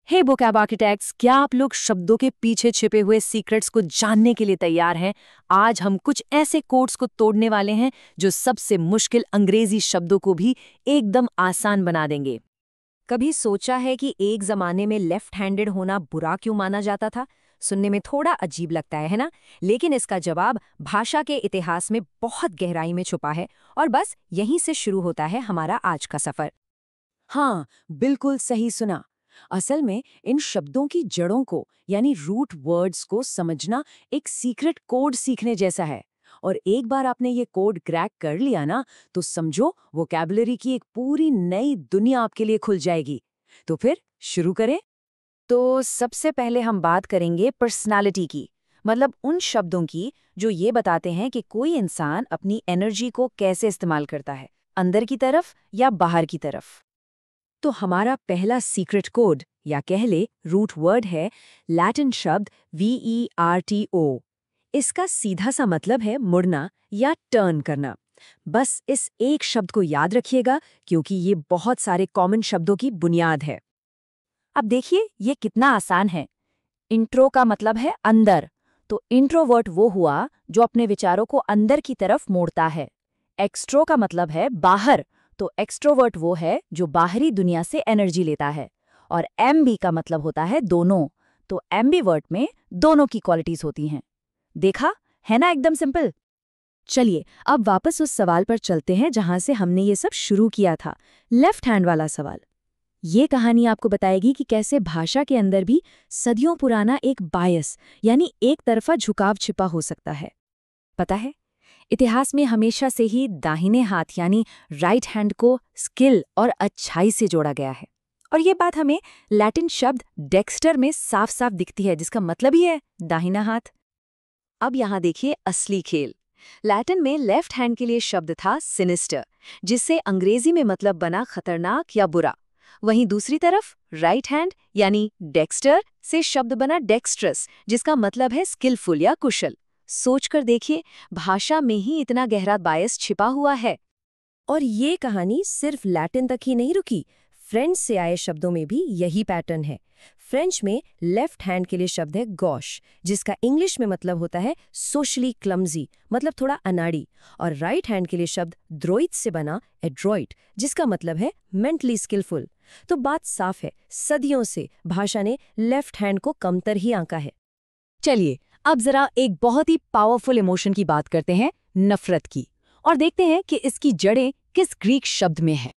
हे vocab architects, क्या आप लोग शब्दों के पीछे छिपे हुए सीक्रेट्स को जानने के लिए तैयार हैं? आज हम कुछ ऐसे कोड्स को तोड़ने वाले हैं जो सबसे मुश्किल अंग्रेजी शब्दों को भी एकदम आसान बना देंगे। कभी सोचा है कि एक जमाने में लेफ्ट हैंडेड होना बुरा क्यों माना जाता था? सुनने में थोड़ा अजीब लगता है ना? लेकिन इसका जवाब भाषा के इतिहास में बहुत गहराई में छुपा है और बस यहीं से शुरू होता है हमारा आज का सफर। हाँ, बिल्कुल सही सुना। असल में इन शब्दों की जड़ों को यानी रूट वर्ड्स को समझना एक सीक्रेट कोड सीखने जैसा है। और एक बार आपने ये कोड क्रैक कर लिया ना, तो समझो वोकैबुलरी की एक पूरी नई दुनिया आपके लिए खुल जाएगी। तो फिर शुरू करें। तो सबसे पहले हम बात करेंगे पर्सनालिटी की, मतलब उन शब्दों की जो ये बताते हैं कि कोई इंसान अपनी एनर्जी को कैसे इस्तेमाल करता है, अंदर की तरफ या बाहर की तरफ। तो हमारा पहला सीक्रेट कोड या कह ले रूट वर्ड है लैटिन शब्द VERTO। इसका सीधा सा मतलब है मुड़ना या टर्न करना। बस इस एक शब्द को याद रखिएगा क्योंकि ये बहुत सारे कॉमन शब्दों की बुनियाद है। अब देखिए ये कितना आसान है। इंट्रो का मतलब है अंदर, तो इंट्रोवर्ट वो हुआ जो अपने विचारों को अंदर की तरफ मोड़ता है। एक्सट्रो का मतलब है बाहर, तो एक्सट्रोवर्ट वो है जो बाहरी दुनिया से एनर्जी लेता है। और एमबी का मतलब होता है दोनों, तो एम्बीवर्ट में दोनों की क्वालिटीज होती हैं। देखा है ना, एकदम सिंपल। चलिए अब वापस उस सवाल पर चलते हैं जहां से हमने ये सब शुरू किया था, लेफ्ट हैंड वाला सवाल। ये कहानी आपको बताएगी कि कैसे भाषा के अंदर भी सदियों पुराना एक बायस यानी एक तरफा झुकाव छिपा हो सकता है। पता है, इतिहास में हमेशा से ही दाहिने हाथ यानी राइट हैंड को स्किल और अच्छाई से जोड़ा गया है। और ये बात हमें लैटिन शब्द डेक्स्टर में साफ साफ दिखती है, जिसका मतलब ही है दाहिना हाथ। अब यहाँ देखिए असली खेल। लैटिन में लेफ्ट हैंड के लिए शब्द था सिनिस्टर, जिससे अंग्रेजी में मतलब बना खतरनाक या बुरा। वहीं दूसरी तरफ राइट हैंड यानी डेक्स्टर से शब्द बना डेक्स्ट्रस, जिसका मतलब है स्किलफुल या कुशल। सोचकर देखिए, भाषा में ही इतना गहरा बायस छिपा हुआ है। और ये कहानी सिर्फ लैटिन तक ही नहीं रुकी, फ्रेंच से आए शब्दों में भी यही पैटर्न है। फ्रेंच में लेफ्ट हैंड के लिए शब्द है गॉश, जिसका इंग्लिश में मतलब होता है सोशली क्लमजी, मतलब थोड़ा अनाड़ी। और राइट हैंड के लिए शब्द द्रोइट से बना एड्रॉइट, जिसका मतलब है मेंटली स्किलफुल। तो बात साफ है, सदियों से भाषा ने लेफ्ट हैंड को कमतर ही आंका है। चलिए अब जरा एक बहुत ही पावरफुल इमोशन की बात करते हैं, नफरत की, और देखते हैं कि इसकी जड़ें किस ग्रीक शब्द में है।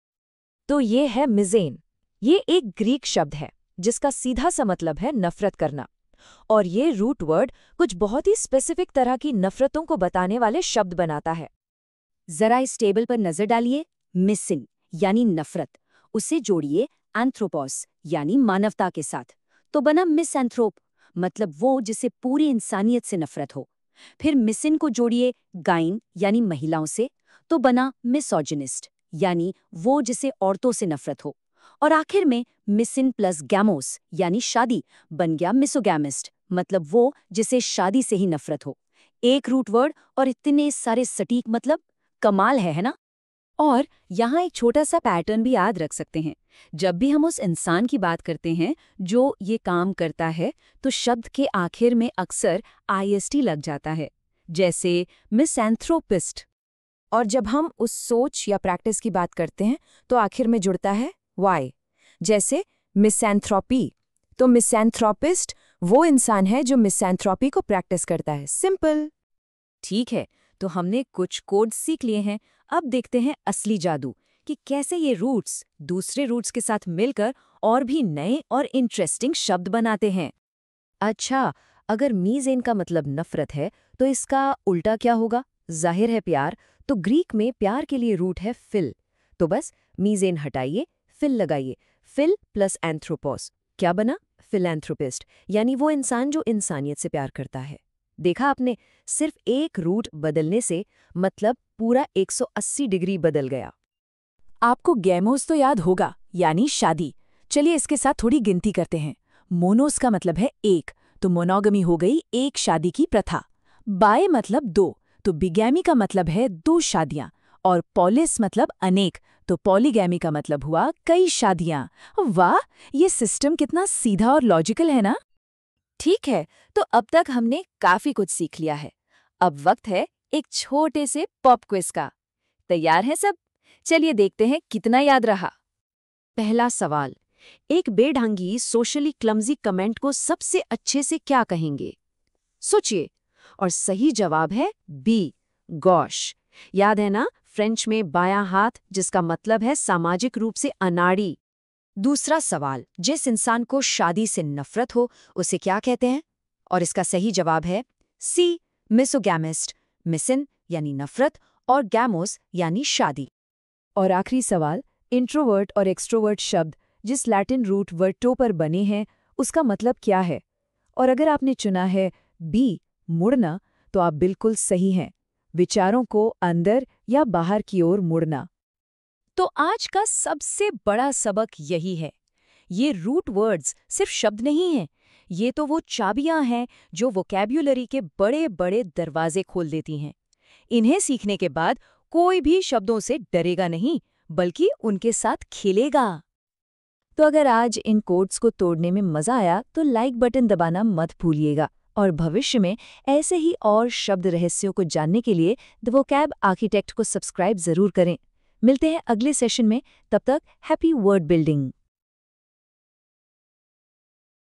तो ये है मिज़ेन। ये एक ग्रीक शब्द है जिसका सीधा सा मतलब है नफरत करना। और ये रूट वर्ड कुछ बहुत ही स्पेसिफिक तरह की नफरतों को बताने वाले शब्द बनाता है। जरा इस टेबल पर नजर डालिए। मिसिन यानी नफरत, उसे जोड़िए एंथ्रोपोस यानी मानवता के साथ, तो बना मिसएंथ्रोप, मतलब वो जिसे पूरी इंसानियत से नफरत हो। फिर मिसिन को जोड़िए गाइन यानी महिलाओं से, तो बना मिसोजिनिस्ट यानी वो जिसे औरतों से नफरत हो। और आखिर में मिसिन प्लस गैमोस यानी शादी बन गया मिसोगैमिस्ट, मतलब वो जिसे शादी से ही नफरत हो। एक रूट वर्ड और इतने सारे सटीक मतलब, कमाल है ना? और यहाँ एक छोटा सा पैटर्न भी याद रख सकते हैं। जब भी हम उस इंसान की बात करते हैं जो ये काम करता है, तो शब्द के आखिर में अक्सर IST लग जाता है, जैसे मिसएंथ्रोपिस्ट। और जब हम उस सोच या प्रैक्टिस की बात करते हैं तो आखिर में जुड़ता है Y, जैसे मिसएंथ्रोपी। तो मिसएंथ्रोपिस्ट वो इंसान है जो मिसएंथ्रोपी को प्रैक्टिस करता है। सिंपल। ठीक है, तो हमने कुछ कोड सीख लिए हैं। अब देखते हैं असली जादू, कि कैसे ये रूट्स दूसरे रूट्स के साथ मिलकर और भी नए और इंटरेस्टिंग शब्द बनाते हैं। अच्छा, अगर मीज़ेन का मतलब नफरत है तो इसका उल्टा क्या होगा? जाहिर है प्यार, तो ग्रीक में प्यार के लिए रूट है फिल। तो बस मीज़ेन हटाइए, फिल लगाइए। फिल प्लस एंथ्रोपोस क्या बना? फिलैंथ्रोपिस्ट, यानी वो इंसान जो इंसानियत से प्यार करता है। देखा आपने, सिर्फ एक रूट बदलने से मतलब पूरा 180 डिग्री बदल गया। आपको गैमोस तो याद होगा, यानी शादी। चलिए इसके साथ थोड़ी गिनती करते हैं। मोनोस का मतलब है एक, तो मोनोगमी हो गई एक शादी की प्रथा। बाय मतलब दो, तो बिगैमी का मतलब है दो शादियां। और पॉलिस मतलब अनेक, तो पॉलीगैमी का मतलब हुआ कई शादियां। वाह, ये सिस्टम कितना सीधा और लॉजिकल है ना। ठीक है, तो अब तक हमने काफी कुछ सीख लिया है। अब वक्त है एक छोटे से पॉप क्विज का। तैयार हैं सब? चलिए देखते हैं कितना याद रहा। पहला सवाल, एक बेढंगी सोशली क्लमजी कमेंट को सबसे अच्छे से क्या कहेंगे? सोचिए। और सही जवाब है बी, गॉश। याद है ना, फ्रेंच में बायां हाथ, जिसका मतलब है सामाजिक रूप से अनाड़ी। दूसरा सवाल, जिस इंसान को शादी से नफरत हो उसे क्या कहते हैं? और इसका सही जवाब है सी, मिसोगैमिस्ट। मिसिन यानी नफरत और गैमोस यानी शादी। और आखिरी सवाल, इंट्रोवर्ट और एक्सट्रोवर्ट शब्द जिस लैटिन रूट वर्टो पर बने हैं उसका मतलब क्या है? और अगर आपने चुना है बी, मुड़ना, तो आप बिल्कुल सही हैं। विचारों को अंदर या बाहर की ओर मुड़ना। तो आज का सबसे बड़ा सबक यही है, ये रूट वर्ड्स सिर्फ शब्द नहीं हैं, ये तो वो चाबियां हैं जो वोकैब्युलरी के बड़े बड़े दरवाजे खोल देती हैं। इन्हें सीखने के बाद कोई भी शब्दों से डरेगा नहीं, बल्कि उनके साथ खेलेगा। तो अगर आज इन कोड्स को तोड़ने में मजा आया तो लाइक बटन दबाना मत भूलिएगा, और भविष्य में ऐसे ही और शब्द रहस्यों को जानने के लिए द वोकैब आर्किटेक्ट को सब्सक्राइब जरूर करें। मिलते हैं अगले सेशन में, तब तक हैप्पी वर्ड बिल्डिंग।